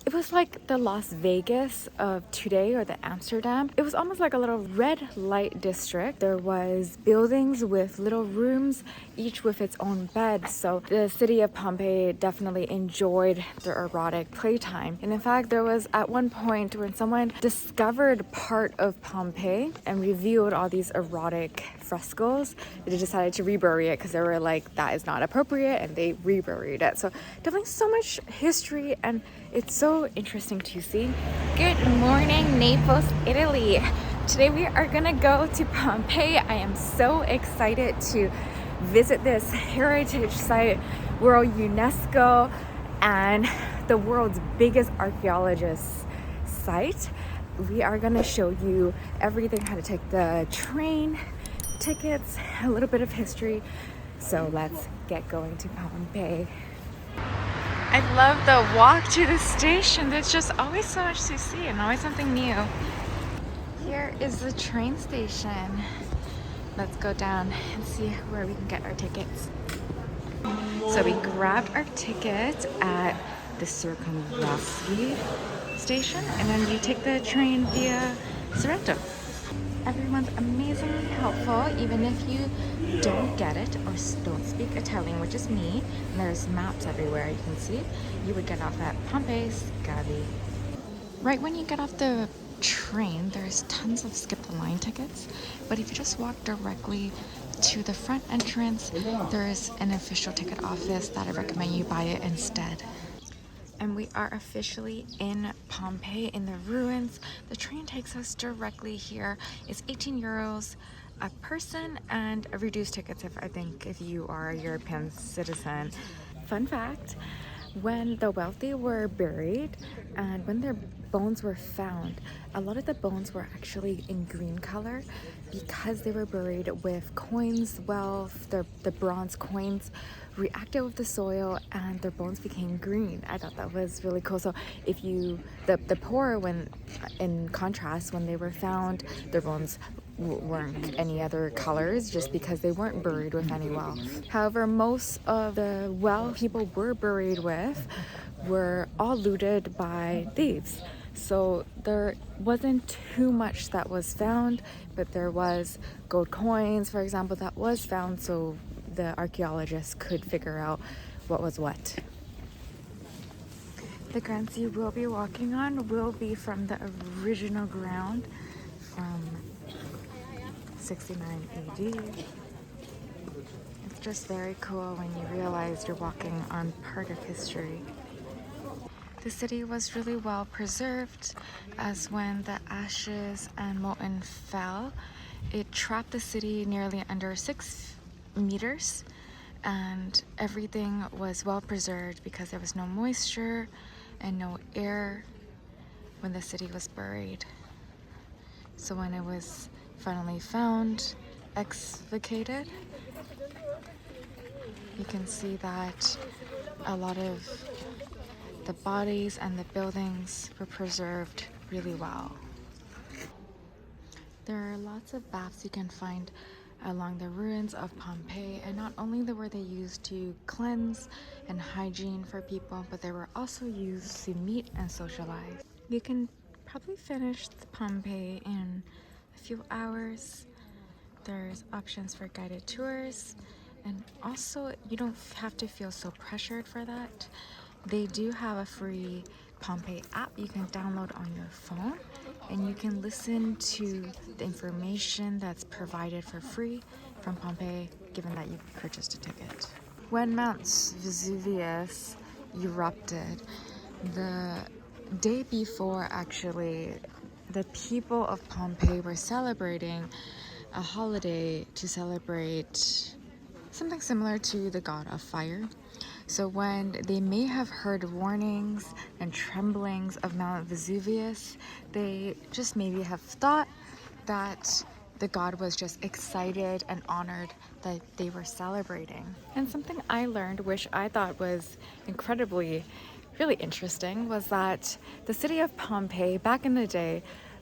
It was like the Las Vegas of today, or the Amsterdam. It was almost like a little red light district. There was buildings with little rooms, each with its own bed. So the city of Pompeii definitely enjoyed their erotic playtime. And in fact, there was at one point when someone discovered part of Pompeii and revealed all these erotic frescoes, they decided to rebury it because they were like, that is not appropriate, and they reburied it. So definitely so much history, and it's so interesting to see. Good morning, Naples, Italy. Today we are gonna go to Pompeii. I am so excited to visit this heritage site, World UNESCO, and the world's biggest archaeologist site. We are gonna show you everything, how to take the train, tickets, a little bit of history. So let's get going to Pompeii. I love the walk to the station. There's just always so much to see and always something new. Here is the train station. Let's go down and see where we can get our tickets. So we grabbed our ticket at the Circumvalley station, and then you take the train via Sorrento. Everyone's amazingly helpful, even if you don't get it or don't speak Italian, which is me. And there's maps everywhere, you can see. You would get off at Pompeii Scavi. Right when you get off the train, there's tons of skip the line tickets, but if you just walk directly to the front entrance, there is an official ticket office that I recommend you buy it instead. And we are officially in Pompeii, in the ruins. The train takes us directly here. It's 18 euros a person and a reduced tickets if you are a European citizen. Fun fact, when the wealthy were buried and when their bones were found, a lot of the bones were actually in green color because they were buried with coins. Wealth, the bronze coins reacted with the soil and their bones became green. I thought that was really cool. So if you, the poor, when in contrast, when they were found, their bones weren't any other colors just because they weren't buried with any wealth. However, most of the wealth people were buried with were all looted by thieves. So there wasn't too much that was found, but there was gold coins, for example, that was found, so the archaeologists could figure out what was what. The grounds you will be walking on will be from the original ground from 69 AD. It's just very cool when you realize you're walking on part of history. The city was really well preserved, as when the ashes and molten fell, it trapped the city nearly under 6 meters, and everything was well preserved because there was no moisture and no air when the city was buried. So when it was finally found, excavated, you can see that a lot of the bodies and the buildings were preserved really well. There are lots of baths you can find along the ruins of Pompeii, and not only were they used to cleanse and hygiene for people, but they were also used to meet and socialize. You can probably finish the Pompeii in a few hours. There's options for guided tours, and also you don't have to feel so pressured for that. They do have a free Pompeii app you can download on your phone, and you can listen to the information that's provided for free from Pompeii, given that you purchased a ticket. When Mount Vesuvius erupted, the day before, actually, the people of Pompeii were celebrating a holiday to celebrate something similar to the god of fire. So when they may have heard warnings and tremblings of Mount Vesuvius, they just maybe have thought that the god was just excited and honored that they were celebrating. And something I learned, which I thought was incredibly really interesting, was that the city of Pompeii, back in the day,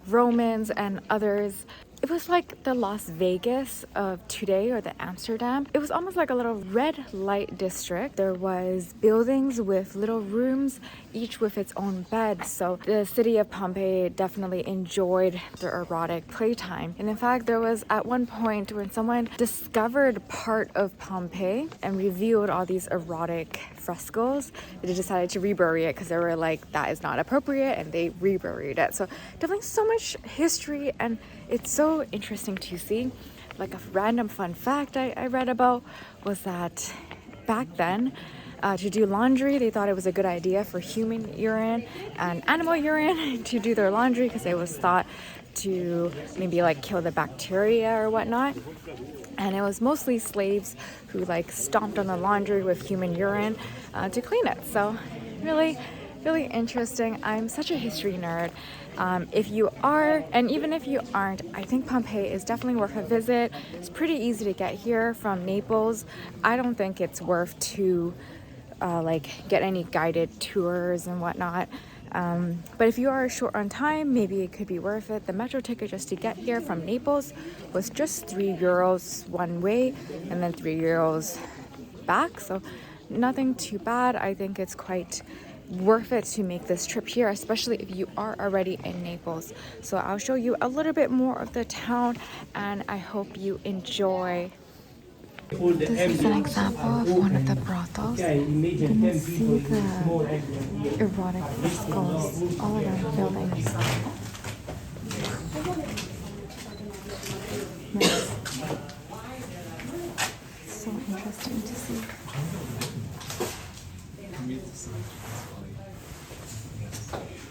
Romans and others, it was like the Las Vegas of today, or the Amsterdam. It was almost like a little red light district. There was buildings with little rooms, each with its own bed. So the city of Pompeii definitely enjoyed their erotic playtime. And in fact, there was at one point when someone discovered part of Pompeii and revealed all these erotic frescoes, they decided to rebury it because they were like, that is not appropriate, and they reburied it. So definitely so much history, and it's so interesting to see. Like a random fun fact I read about was that back then, to do laundry, they thought it was a good idea for human urine and animal urine to do their laundry because it was thought to maybe like kill the bacteria or whatnot. And it was mostly slaves who like stomped on the laundry with human urine to clean it. So really interesting. I'm such a history nerd. If you are, and even if you aren't, I think Pompeii is definitely worth a visit. It's pretty easy to get here from Naples. I don't think it's worth to like get any guided tours and whatnot. But if you are short on time, maybe it could be worth it. The metro ticket just to get here from Naples was just €3 one way and then €3 back. So nothing too bad. I think it's quite worth it to make this trip here, especially if you are already in Naples. So I'll show you a little bit more of the town, and I hope you enjoy. This is an example of one of the brothels. You can see the erotic frescoes all around buildings. Nice. So interesting to see.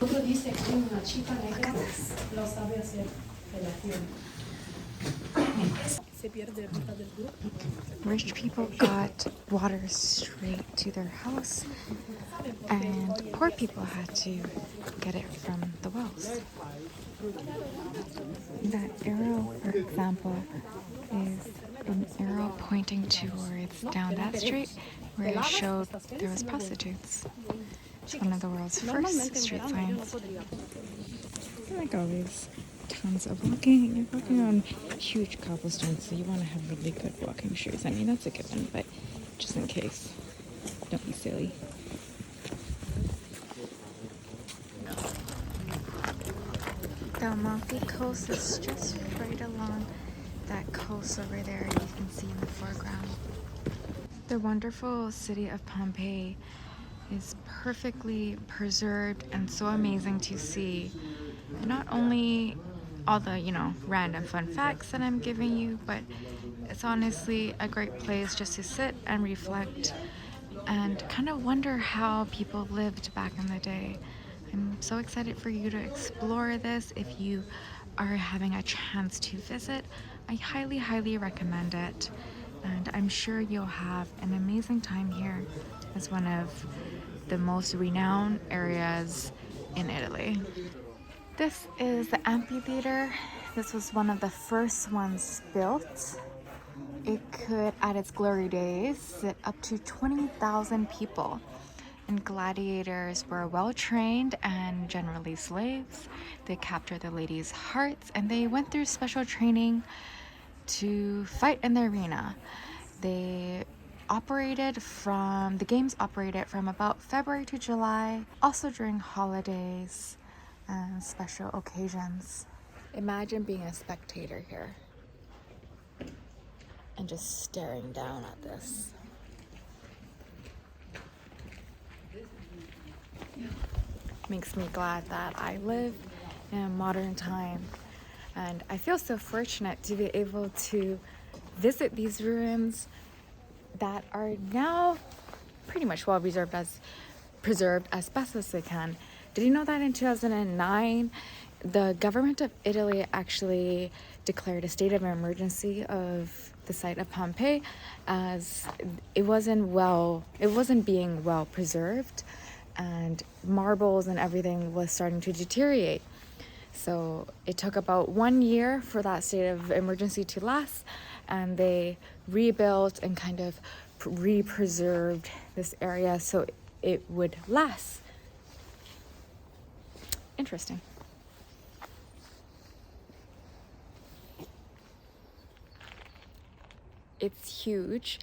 Look at this. Rich people got water straight to their house, and poor people had to get it from the wells. That arrow, for example, is an arrow pointing towards down that street where it showed there was prostitutes. It's one of the world's first street signs. Like always, tons of walking. You're walking on huge cobblestones, so you want to have really good walking shoes. I mean, that's a given, but just in case, don't be silly. The Amalfi Coast is just right along that coast over there you can see in the foreground. The wonderful city of Pompeii is perfectly preserved and so amazing to see. Not only all the, random fun facts that I'm giving you, but it's honestly a great place just to sit and reflect and kind of wonder how people lived back in the day. I'm so excited for you to explore this. If you are having a chance to visit, I highly recommend it. And I'm sure you'll have an amazing time here. It's one of the most renowned areas in Italy. This is the amphitheater. This was one of the first ones built. It could, at its glory days, sit up to 20,000 people. And gladiators were well trained and generally slaves. They captured the ladies' hearts, and they went through special training to fight in the arena. The games operated from about February to July, also during holidays and special occasions. Imagine being a spectator here and just staring down at this. Makes me glad that I live in a modern time, and I feel so fortunate to be able to visit these ruins that are now pretty much well preserved as best as they can. Did you know that in 2009 the government of Italy actually declared a state of emergency of the site of Pompeii, as it wasn't being well preserved, and marbles and everything was starting to deteriorate. So it took about 1 year for that state of emergency to last, and they rebuilt and kind of re-preserved this area so it would last. Interesting. It's huge,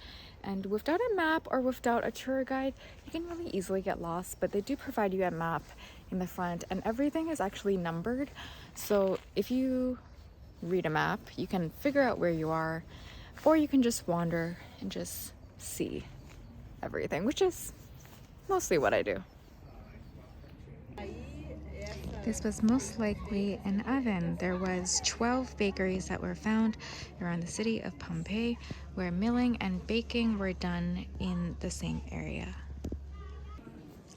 And without a map or without a tour guide, you can really easily get lost, but they do provide you a map in the front, and everything is actually numbered. So if you read a map, you can figure out where you are, or you can just wander and just see everything, which is mostly what I do. This was most likely an oven. There was 12 bakeries that were found around the city of Pompeii, where milling and baking were done in the same area.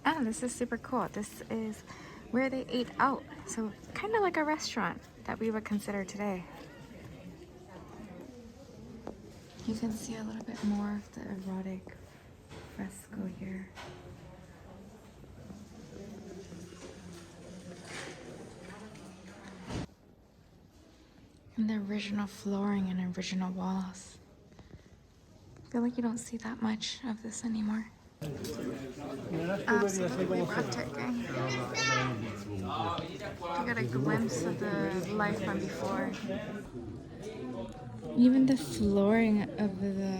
Oh, this is super cool. This is where they ate out. So kind of like a restaurant that we would consider today. You can see a little bit more of the erotic fresco here. And the original flooring and original walls. I feel like you don't see that much of this anymore. Absolutely breathtaking. You get a glimpse of the life from before. Even the flooring of the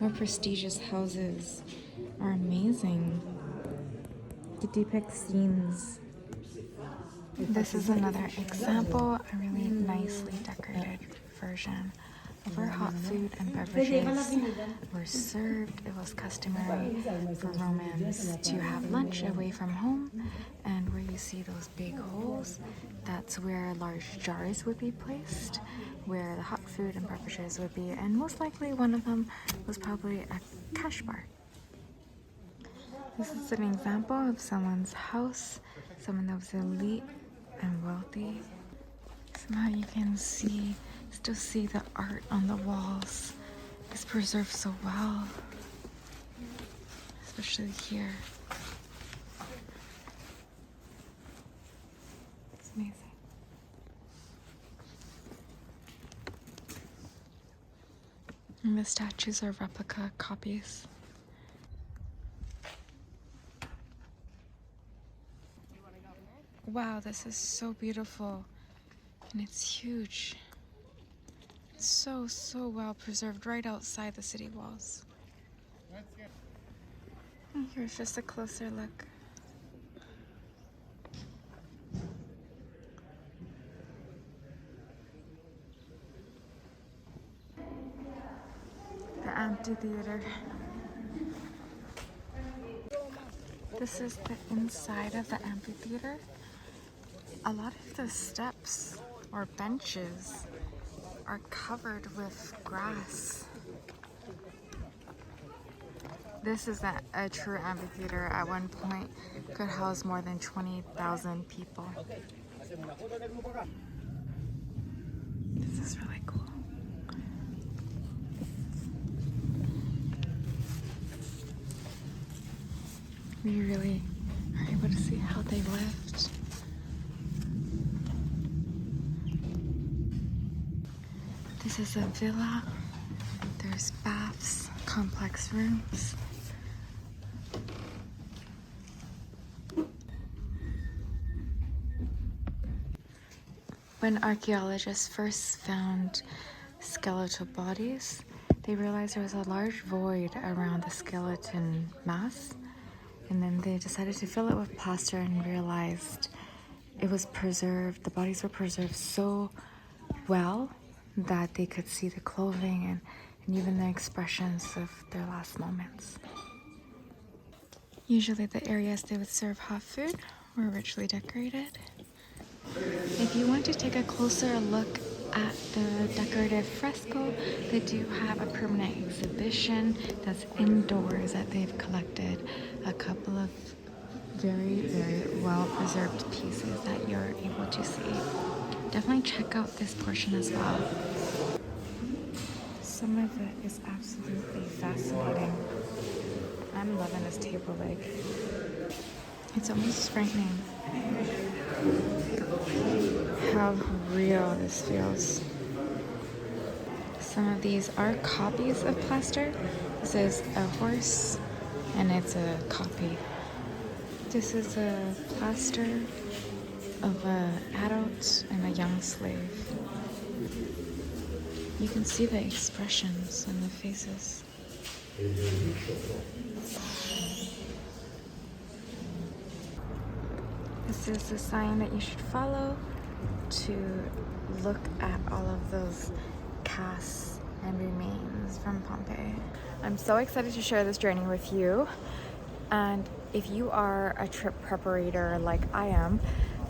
more prestigious houses are amazing to depict scenes. This is another example, a really nicely decorated version of where hot food and beverages were served. It was customary for Romans to have lunch away from home, and where you see those big holes, that's where large jars would be placed, where the hot food and beverages would be, and most likely one of them was probably a cash bar. This is an example of someone's house, someone that was elite and wealthy. Somehow you can still see the art on the walls. It's preserved so well, especially here. It's amazing. And the statues are replica copies. Wow, this is so beautiful, and it's huge. It's so well preserved right outside the city walls. And here's just a closer look. The amphitheater. This is the inside of the amphitheater. A lot of the steps or benches are covered with grass. This is a true amphitheater. At one point could house more than 20,000 people. This is really cool. We really are able to see how they lived. This is a villa. There's baths, complex rooms. When archaeologists first found skeletal bodies, they realized there was a large void around the skeleton mass, and then they decided to fill it with plaster and realized it was preserved, the bodies were preserved so well that they could see the clothing and even the expressions of their last moments. Usually the areas they would serve hot food were richly decorated. If you want to take a closer look at the decorative fresco, they do have a permanent exhibition that's indoors that they've collected a couple of very well preserved pieces that you're able to see. Definitely check out this portion as well. Some of it is absolutely fascinating. I'm loving this table leg. It's almost frightening how real this feels. Some of these are copies of plaster. This is a horse and it's a copy. This is a plaster of an adult and a young slave. You can see the expressions in the faces. This is the sign that you should follow to look at all of those casts and remains from Pompeii. I'm so excited to share this journey with you. And if you are a trip preparator like I am,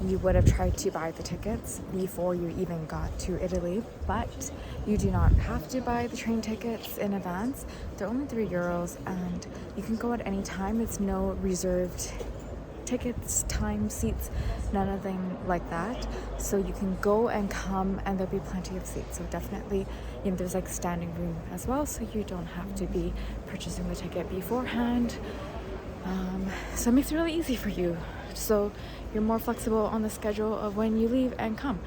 you would have tried to buy the tickets before you even got to Italy, but you do not have to buy the train tickets in advance. They're only €3 and you can go at any time. It's no reserved tickets, time, seats, none of them like that. So you can go and come and there'll be plenty of seats. So definitely, there's like standing room as well, so you don't have to be purchasing the ticket beforehand. So it makes it really easy for you. So you're more flexible on the schedule of when you leave and come.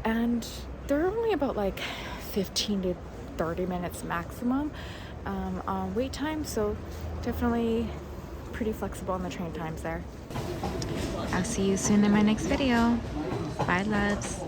And they're only about like 15 to 30 minutes maximum on wait time. So definitely pretty flexible on the train times there. I'll see you soon in my next video. Bye, loves.